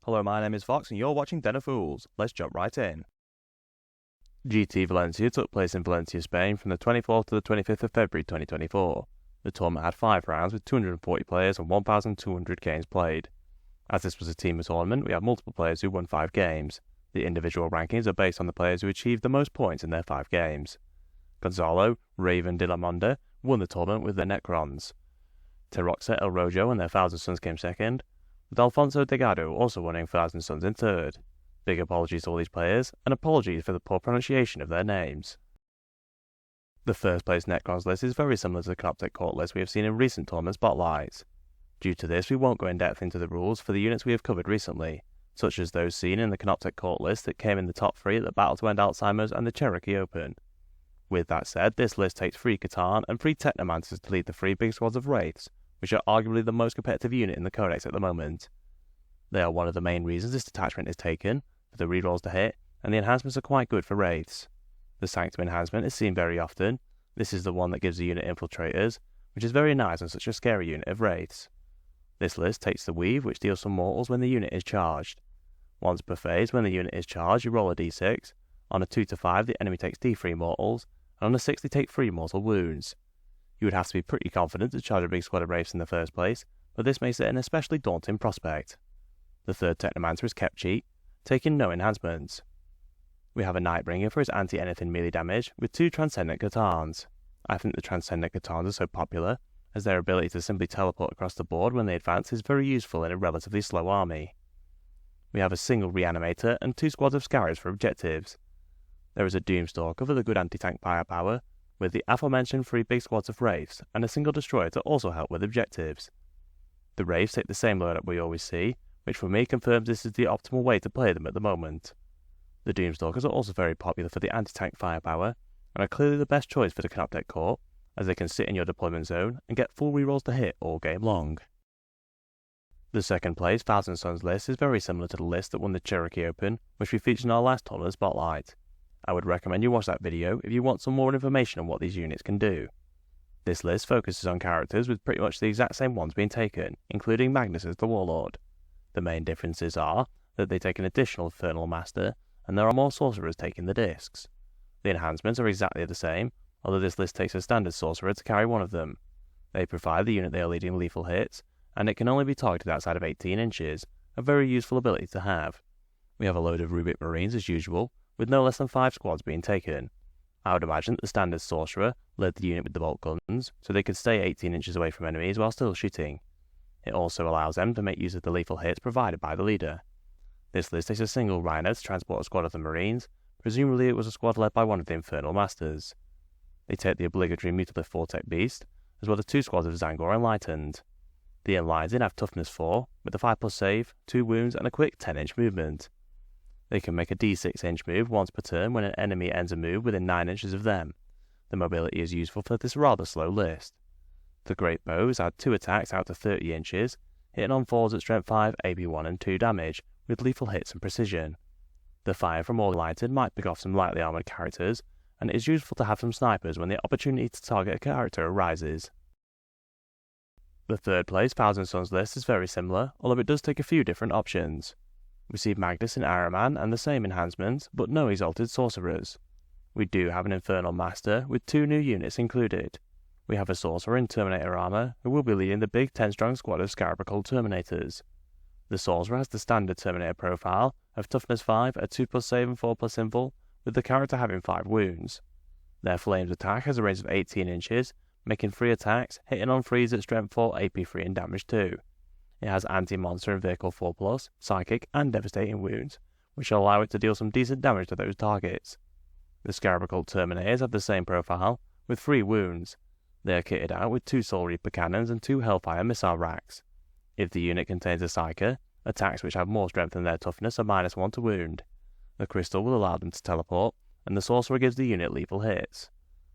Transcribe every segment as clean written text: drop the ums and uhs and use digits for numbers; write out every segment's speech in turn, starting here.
Hello, my name is Fox and you're watching Den of Fools. Let's jump right in. GT Valencia took place in Valencia, Spain from the 24th to the 25th of February 2024. The tournament had 5 rounds with 240 players and 1,200 games played. As this was a team tournament, we have multiple players who won 5 games. The individual rankings are based on the players who achieved the most points in their 5 games. Gonzalo Raven de la Monda won the tournament with the Necrons. Teroxa El Rojo and their Thousand Suns came second, with Alfonso Delgado also winning Thousand Suns in third. Big apologies to all these players, and apologies for the poor pronunciation of their names. The first place Necrons list is very similar to the Canoptek Court list we have seen in recent tournament spotlights. Due to this, we won't go in depth into the rules for the units we have covered recently, such as those seen in the Canoptek Court list that came in the top 3 at the Battle to End Alzheimer's and the Cherokee Open. With that said, this list takes 3 Catan and 3 Technomancers to lead the 3 big squads of Wraiths, which are arguably the most competitive unit in the Codex at the moment. They are one of the main reasons this detachment is taken, for the rerolls to hit, and the enhancements are quite good for Wraiths. The Sanctum enhancement is seen very often. This is the one that gives the unit infiltrators, which is very nice on such a scary unit of Wraiths. This list takes the Weave, which deals some mortals when the unit is charged. Once per phase, when the unit is charged, you roll a d6. On a 2 to 5, the enemy takes d3 mortals, and on a 6, they take 3 mortal wounds. You would have to be pretty confident to charge a big squad of Wraiths in the first place, but this makes it an especially daunting prospect. The third Technomancer is kept cheap, taking no enhancements. We have a Nightbringer for his anti-anything melee damage, with 2 Transcendent Catans. I think the Transcendent Catans are so popular, as their ability to simply teleport across the board when they advance is very useful in a relatively slow army. We have a single Reanimator and 2 squads of Scarabs for objectives. There is a Doomstalker for the good anti-tank firepower, with the aforementioned 3 big squads of Wraiths and a single Destroyer to also help with objectives. The Wraiths take the same loadout we always see, which for me confirms this is the optimal way to play them at the moment. The Doomstalkers are also very popular for the anti-tank firepower, and are clearly the best choice for the Canoptek Court, as they can sit in your deployment zone and get full rerolls to hit all game long. The second place Thousand Suns list is very similar to the list that won the Cherokee Open, which we featured in our last tournament spotlight. I would recommend you watch that video if you want some more information on what these units can do. This list focuses on characters with pretty much the exact same ones being taken, including Magnus as the Warlord. The main differences are that they take an additional Infernal Master, and there are more Sorcerers taking the discs. The enhancements are exactly the same, although this list takes a standard Sorcerer to carry one of them. They provide the unit they are leading lethal hits, and it can only be targeted outside of 18 inches, a very useful ability to have. We have a load of Rubik Marines as usual, with no less than 5 squads being taken. I would imagine that the standard Sorcerer led the unit with the bolt guns, so they could stay 18 inches away from enemies while still shooting. It also allows them to make use of the lethal hits provided by the leader. This list takes a single Rhino to transport a squad of the Marines, presumably it was a squad led by one of the Infernal Masters. They take the obligatory Mutalisk Vortex Beast, as well as 2 squads of Zangor Enlightened. The Enlightened have Toughness 4, with a 5+ save, 2 wounds and a quick 10-inch movement. They can make a d6-inch move once per turn when an enemy ends a move within 9 inches of them. The mobility is useful for this rather slow list. The Great Bows add 2 attacks out to 30 inches, hitting on 4s at strength 5, AB 1 and 2 damage, with lethal hits and precision. The fire from all lighted might pick off some lightly armoured characters, and it is useful to have some snipers when the opportunity to target a character arises. The third place Thousand Suns list is very similar, although it does take a few different options. We see Magnus and Iron Man and the same enhancements, but no Exalted Sorcerers. We do have an Infernal Master, with 2 new units included. We have a Sorcerer in Terminator armor, who will be leading the big 10-strong squad of Scarabacol Terminators. The Sorcerer has the standard Terminator profile of Toughness 5, a 2+ save and 4+ invul, with the character having 5 wounds. Their Flames attack has a range of 18 inches, making 3 attacks, hitting on 3s at strength 4, AP 3 and damage 2. It has anti-monster and vehicle 4+, psychic and devastating wounds, which will allow it to deal some decent damage to those targets. The Scarabacol Terminators have the same profile, with 3 wounds. They are kitted out with 2 Soul Reaper cannons and 2 Hellfire missile racks. If the unit contains a Psyker, attacks which have more strength than their toughness are -1 to wound. The Crystal will allow them to teleport, and the Sorcerer gives the unit lethal hits.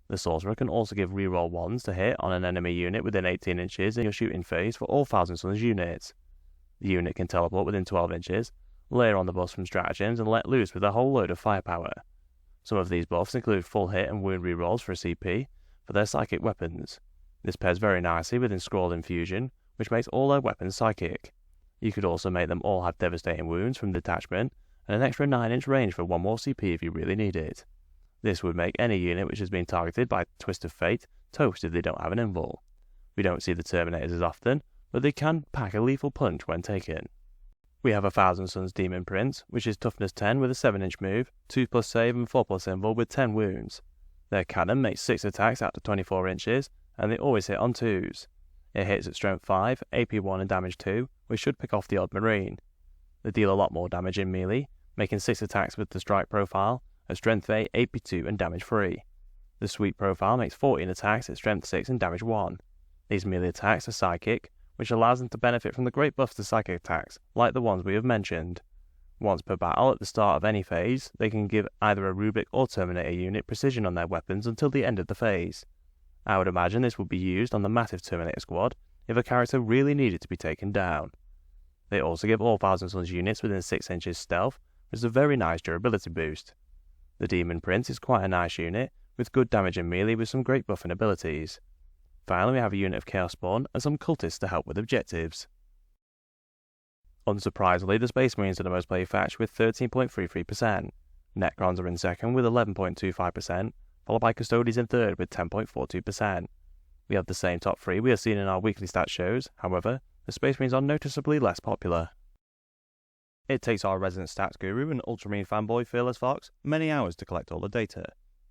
The Sorcerer can also give reroll 1s to hit on an enemy unit within 18 inches in your shooting phase for all Thousand Suns units. The unit can teleport within 12 inches, layer on the buffs from stratagems and let loose with a whole load of firepower. Some of these buffs include full hit and wound rerolls for a CP for their psychic weapons. This pairs very nicely with Enthralled Infusion, which makes all their weapons psychic. You could also make them all have devastating wounds from detachment and an extra 9-inch range for 1 more CP if you really need it. This would make any unit which has been targeted by Twist of Fate toast if they don't have an invul. We don't see the Terminators as often, but they can pack a lethal punch when taken. We have a Thousand Suns Demon Prince, which is toughness 10 with a 7-inch move, 2+ save and 4+ invul with 10 wounds. Their cannon makes 6 attacks out to 24 inches, and they always hit on 2s. It hits at strength 5, AP 1 and damage 2, which should pick off the odd marine. They deal a lot more damage in melee, making 6 attacks with the strike profile, at strength 8, AP 2 and damage 3. The sweep profile makes 14 attacks at strength 6 and damage 1. These melee attacks are psychic, which allows them to benefit from the great buffs to psychic attacks, like the ones we have mentioned. Once per battle at the start of any phase, they can give either a Rubik or Terminator unit precision on their weapons until the end of the phase. I would imagine this would be used on the massive Terminator squad if a character really needed to be taken down. They also give all Thousand Suns units within 6 inches stealth, which is a very nice durability boost. The Demon Prince is quite a nice unit, with good damage in melee with some great buffing abilities. Finally, we have a unit of Chaos Spawn and some cultists to help with objectives. Unsurprisingly, the Space Marines are the most played faction with 13.33%. Necrons are in second with 11.25%, followed by Custodians in third with 10.42%. We have the same top 3 we have seen in our weekly stat shows, however, the Space Marines are noticeably less popular. It takes our resident stats guru and Ultramarine fanboy Fearless Fox many hours to collect all the data.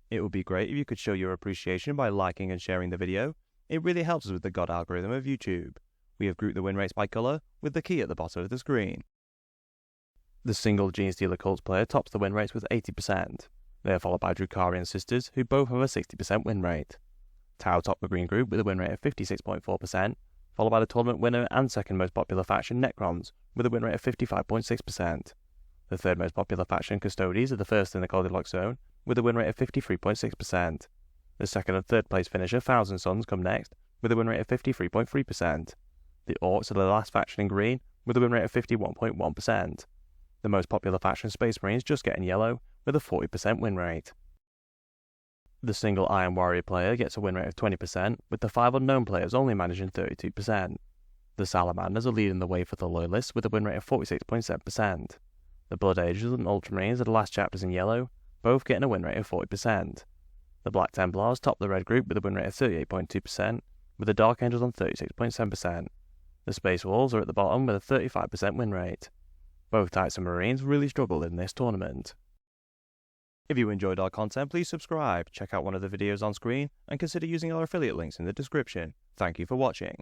It would be great if you could show your appreciation by liking and sharing the video. It really helps us with the God algorithm of YouTube. We have grouped the win rates by colour, with the key at the bottom of the screen. The single Gene Stealer Cults player tops the win rates with 80%. They are followed by Drukarian Sisters, who both have a 60% win rate. Tau top the green group with a win rate of 56.4%, followed by the tournament winner and second most popular faction Necrons, with a win rate of 55.6%. The third most popular faction Custodians are the first in the Goldilocks zone, with a win rate of 53.6%. The second and third place finisher Thousand Suns come next, with a win rate of 53.3%. The Orcs are the last faction in green, with a win rate of 51.1%. The most popular faction Space Marines just get in yellow, with a 40% win rate. The single Iron Warrior player gets a win rate of 20%, with the 5 unknown players only managing 32%. The Salamanders are leading the way for the Loyalists, with a win rate of 46.7%. The Blood Angels and Ultramarines are the last chapters in yellow, both getting a win rate of 40%. The Black Templars top the red group with a win rate of 38.2%, with the Dark Angels on 36.7%. The Space Wolves are at the bottom with a 35% win rate. Both types of Marines really struggled in this tournament. If you enjoyed our content, please subscribe, check out one of the videos on screen, and consider using our affiliate links in the description. Thank you for watching.